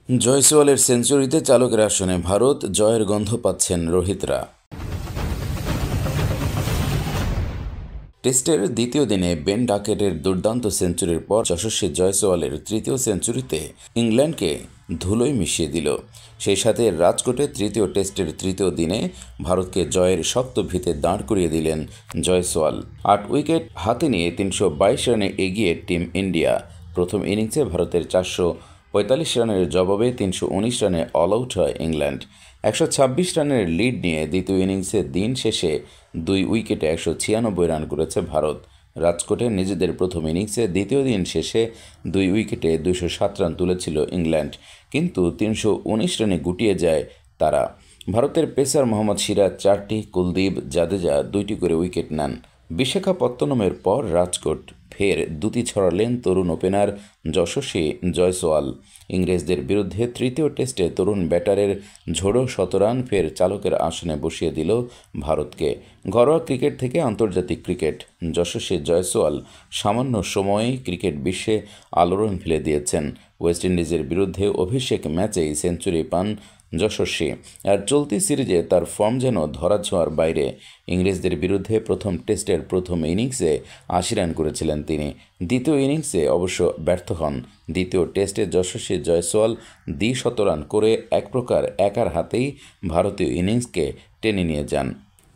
জয়সওয়ালের সেঞ্চুরিতে চালকের আসনে ভারত, জয়ের গন্ধ পাচ্ছেন রোহিতরা। টেস্টের দ্বিতীয় দিনে বেন ডাকেটের দুর্দান্ত সেঞ্চুরির পর যশস্বী জয়সওয়ালের তৃতীয় সেঞ্চুরিতে ইংল্যান্ডকে ধুলোয় মিশিয়ে দিল। সেই সাথে রাজকোটে তৃতীয় টেস্টের তৃতীয় দিনে ভারতকে জয়ের শক্ত ভিতে দাঁড় করিয়ে দিলেন জয়সওয়াল। ৮ উইকেট হাতে নিয়ে ৩২২ রানে এগিয়ে টিম ইন্ডিয়া। প্রথম ইনিংসে ভারতের ৪৪৫ রানের জবাবে ৩১৯ রানে অল আউট হয় ইংল্যান্ড। ১২৬ রানের লিড নিয়ে দ্বিতীয় ইনিংসে দিন শেষে ২ উইকেটে ১৯৬ রান করেছে ভারত। রাজকোটে নিজেদের প্রথম ইনিংসে দ্বিতীয় দিন শেষে ২ উইকেটে ২০৭ রান তুলেছিল ইংল্যান্ড, কিন্তু ৩১৯ রানে গুটিয়ে যায় তারা। ভারতের পেসার মোহাম্মদ সিরাজ ৪টি, কুলদীপ জাদেজা ২টি করে উইকেট নেন। বিশাখাপত্তনমের পর রাজকোট ফের দুটি ছড়ালেন তরুণ ওপেনার যশস্বী জয়সওয়াল। ইংরেজদের বিরুদ্ধে তৃতীয় টেস্টে তরুণ ব্যাটারের ঝোড়ো শতরান ফের চালকের আসনে বসিয়ে দিল ভারতকে। ঘরোয়া ক্রিকেট থেকে আন্তর্জাতিক ক্রিকেট, যশস্বী জয়সওয়াল সামান্য সময়েই ক্রিকেট বিশ্বে আলোড়ন ফেলে দিয়েছেন। ওয়েস্ট ইন্ডিজের বিরুদ্ধে অভিষেক ম্যাচেই সেঞ্চুরি পান যশস্বী। আর চলতি সিরিজে তার ফর্ম যেন ধরাছোঁয়ার বাইরে। ইংরেজদের বিরুদ্ধে প্রথম টেস্টের প্রথম ইনিংসে ৮০ রান করেছিলেন তিনি। দ্বিতীয় ইনিংসে অবশ্য ব্যর্থ হন। দ্বিতীয় টেস্টে যশস্বী জয়সওয়াল দ্বিশত রান করে এক প্রকার একার হাতেই ভারতীয় ইনিংসকে টেনে নিয়ে যান।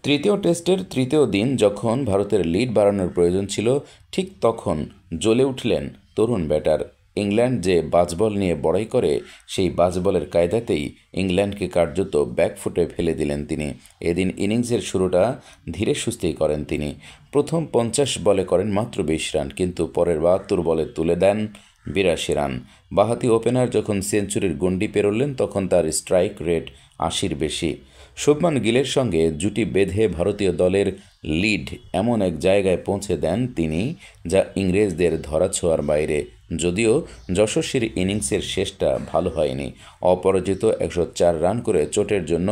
তৃতীয় টেস্টের তৃতীয় দিন যখন ভারতের লিড বাড়ানোর প্রয়োজন ছিল, ঠিক তখন জ্বলে উঠলেন তরুণ ব্যাটার। ইংল্যান্ড যে বাজবল নিয়ে বড়াই করে, সেই বাজবলের কায়দাতেই ইংল্যান্ডকে কার্যত ব্যাকফুটে ফেলে দিলেন তিনি। এদিন ইনিংসের শুরুটা ধীরে সুস্থেই করেন তিনি। প্রথম ৫০ বলে করেন মাত্র ২০ রান, কিন্তু পরের ৭২ বলে তুলে দেন ৮২ রান। বাঁহাতি ওপেনার যখন সেঞ্চুরির গণ্ডি পেরোলেন, তখন তার স্ট্রাইক রেট ৮০-র বেশি। শুভমান গিলের সঙ্গে জুটি বেঁধে ভারতীয় দলের লিড এমন এক জায়গায় পৌঁছে দেন তিনি, যা ইংরেজদের ধরাছোঁয়ার বাইরে। যদিও যশস্বীর ইনিংসের শেষটা ভালো হয়নি। অপরাজিত ১০৪ রান করে চোটের জন্য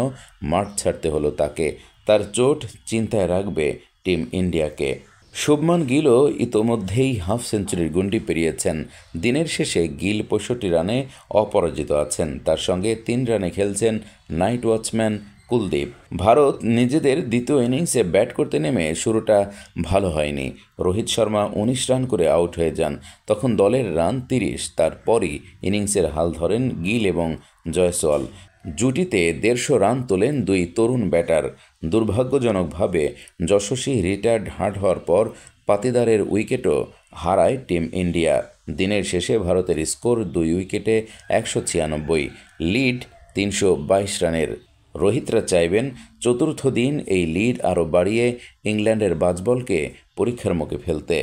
মাঠ ছাড়তে হলো তাকে। তার চোট চিন্তায় রাখবে টিম ইন্ডিয়াকে। শুভমান গিলও ইতোমধ্যেই হাফ সেঞ্চুরির গণ্ডি পেরিয়েছেন। দিনের শেষে গিল ৬৫ রানে অপরাজিত আছেন। তার সঙ্গে ৩ রানে খেলছেন নাইট ওয়াচম্যান কুলদীপ। ভারত নিজেদের দ্বিতীয় ইনিংসে ব্যাট করতে নেমে শুরুটা ভালো হয়নি। রোহিত শর্মা ১৯ রান করে আউট হয়ে যান। তখন দলের রান ৩০। তারপরই ইনিংসের হাল ধরেন গিল এবং জয়সওয়াল। জুটিতে ১৫০ রান তোলেন দুই তরুণ ব্যাটার। দুর্ভাগ্যজনকভাবে যশস্বী রিটায়ার্ড হার্ট হওয়ার পর পাতিদারের উইকেটও হারায় টিম ইন্ডিয়া। দিনের শেষে ভারতের স্কোর ২ উইকেটে ১৯৬, লিড ৩২২ রানের। রোহিতরা চাইবেন চতুর্থ দিন এই লিড আরও বাড়িয়ে ইংল্যান্ডের বাজবলকে পরীক্ষার মুখে ফেলতে।